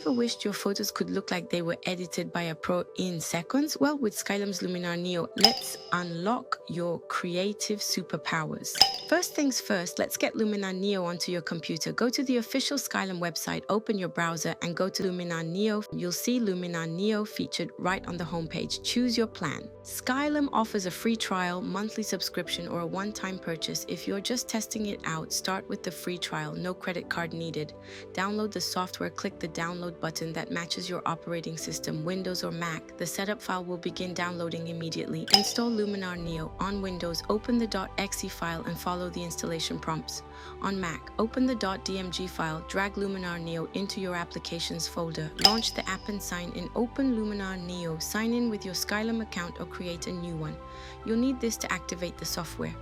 Ever wished your photos could look like they were edited by a pro in seconds? Well, with Skylum's Luminar Neo, let's unlock your creative superpowers. First things first, let's get Luminar Neo onto your computer. Go to the official Skylum website, open your browser, and go to Luminar Neo. You'll see Luminar Neo featured right on the homepage. Choose your plan. Skylum offers a free trial, monthly subscription, or a one-time purchase. If you're just testing it out, start with the free trial, no credit card needed. Download the software, click the download button that matches your operating system, Windows or Mac. The setup file will begin downloading immediately. Install Luminar Neo. On Windows, open the .exe file and follow the installation prompts. On Mac, open the .dmg file, drag Luminar Neo into your applications folder. Launch the app and sign in. Open Luminar Neo, sign in with your Skylum account or create a new one. You'll need this to activate the software.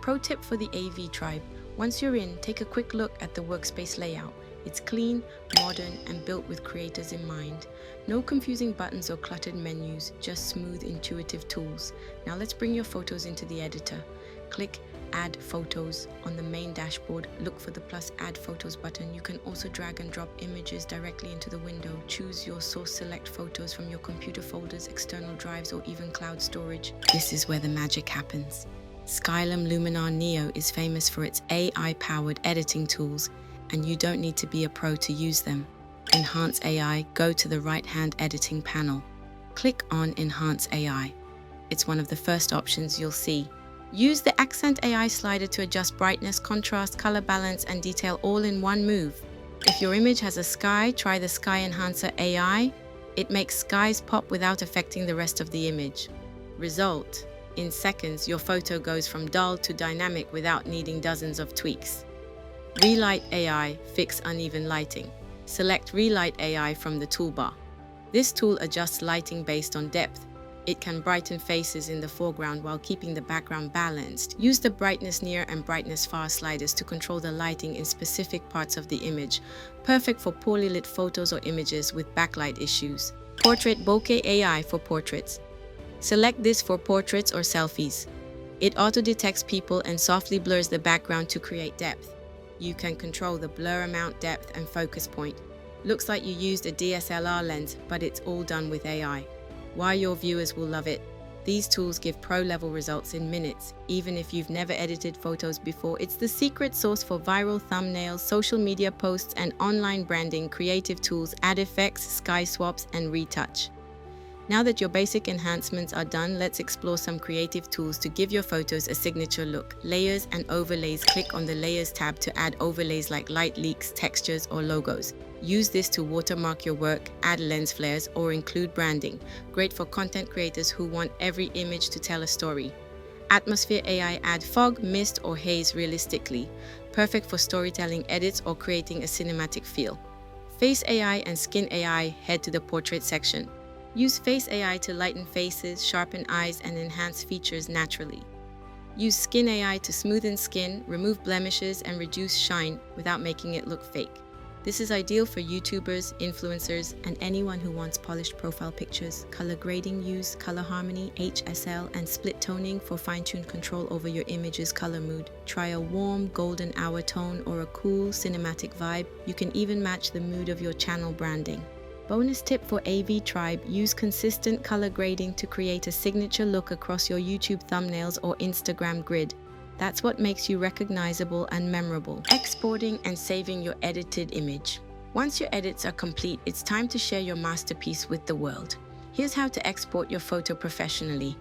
Pro tip for the AV tribe: once you're in, take a quick look at the workspace layout. It's clean, modern, and built with creators in mind. No confusing buttons or cluttered menus, just smooth, intuitive tools. Now let's bring your photos into the editor. Click Add Photos on the main dashboard. Look for the plus Add Photos button. You can also drag and drop images directly into the window. Choose your source, select photos from your computer folders, external drives, or even cloud storage. This is where the magic happens. Skylum Luminar Neo is famous for its AI-powered editing tools, and you don't need to be a pro to use them. Enhance AI, go to the right-hand editing panel. Click on Enhance AI. It's one of the first options you'll see. Use the Accent AI slider to adjust brightness, contrast, color balance, and detail all in one move. If your image has a sky, try the Sky Enhancer AI. It makes skies pop without affecting the rest of the image. Result: in seconds, your photo goes from dull to dynamic without needing dozens of tweaks. Relight AI, fix uneven lighting. Select Relight AI from the toolbar. This tool adjusts lighting based on depth. It can brighten faces in the foreground while keeping the background balanced. Use the brightness near and brightness far sliders to control the lighting in specific parts of the image. Perfect for poorly lit photos or images with backlight issues. Portrait Bokeh AI for portraits. Select this for portraits or selfies. It auto-detects people and softly blurs the background to create depth. You can control the blur amount, depth, and focus point. Looks like you used a DSLR lens, but it's all done with AI. Why your viewers will love it. These tools give pro-level results in minutes, even if you've never edited photos before. It's the secret sauce for viral thumbnails, social media posts, and online branding, creative tools, add effects, sky swaps, and retouch. Now that your basic enhancements are done, let's explore some creative tools to give your photos a signature look. Layers and overlays. Click on the Layers tab to add overlays like light leaks, textures, or logos. Use this to watermark your work, add lens flares, or include branding. Great for content creators who want every image to tell a story. Atmosphere AI, add fog, mist, or haze realistically. Perfect for storytelling edits or creating a cinematic feel. Face AI and Skin AI, head to the portrait section. Use Face AI to lighten faces, sharpen eyes, and enhance features naturally. Use Skin AI to smoothen skin, remove blemishes, and reduce shine without making it look fake. This is ideal for YouTubers, influencers, and anyone who wants polished profile pictures. Color grading, use color harmony, HSL, and split toning for fine-tuned control over your image's color mood. Try a warm, golden hour tone or a cool, cinematic vibe. You can even match the mood of your channel branding. Bonus tip for AV Tribe: use consistent color grading to create a signature look across your YouTube thumbnails or Instagram grid. That's what makes you recognizable and memorable. Exporting and saving your edited image. Once your edits are complete, it's time to share your masterpiece with the world. Here's how to export your photo professionally.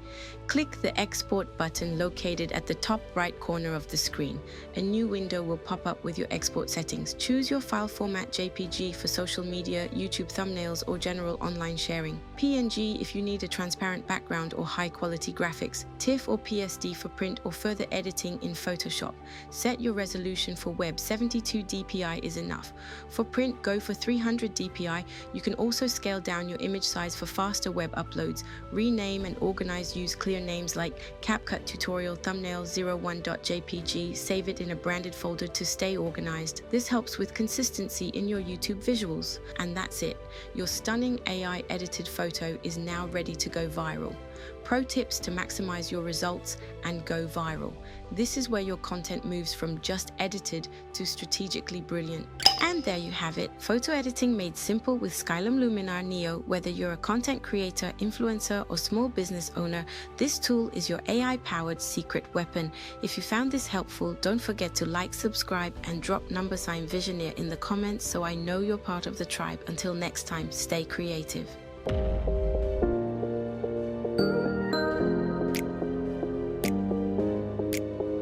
Click the Export button located at the top right corner of the screen. A new window will pop up with your export settings. Choose your file format: JPG for social media, YouTube thumbnails, or general online sharing. PNG if you need a transparent background or high-quality graphics. TIFF or PSD for print or further editing in Photoshop. Set your resolution for web. 72 dpi is enough. For print, go for 300 dpi. You can also scale down your image size for faster web uploads. Rename and organize. Use clear names like CapCut Tutorial Thumbnail 01.jpg. Save it in a branded folder to stay organized. This helps with consistency in your YouTube visuals. And that's it. Your stunning AI edited photo is now ready to go viral. Pro tips to maximize your results and go viral. This is where your content moves from just edited to strategically brilliant. And there you have it, photo editing made simple with Skylum Luminar Neo. Whether you're a content creator, influencer, or small business owner, this tool is your AI-powered secret weapon. If you found this helpful, don't forget to like, subscribe, and drop #Visioneer in the comments so I know you're part of the tribe. Until next time, stay creative.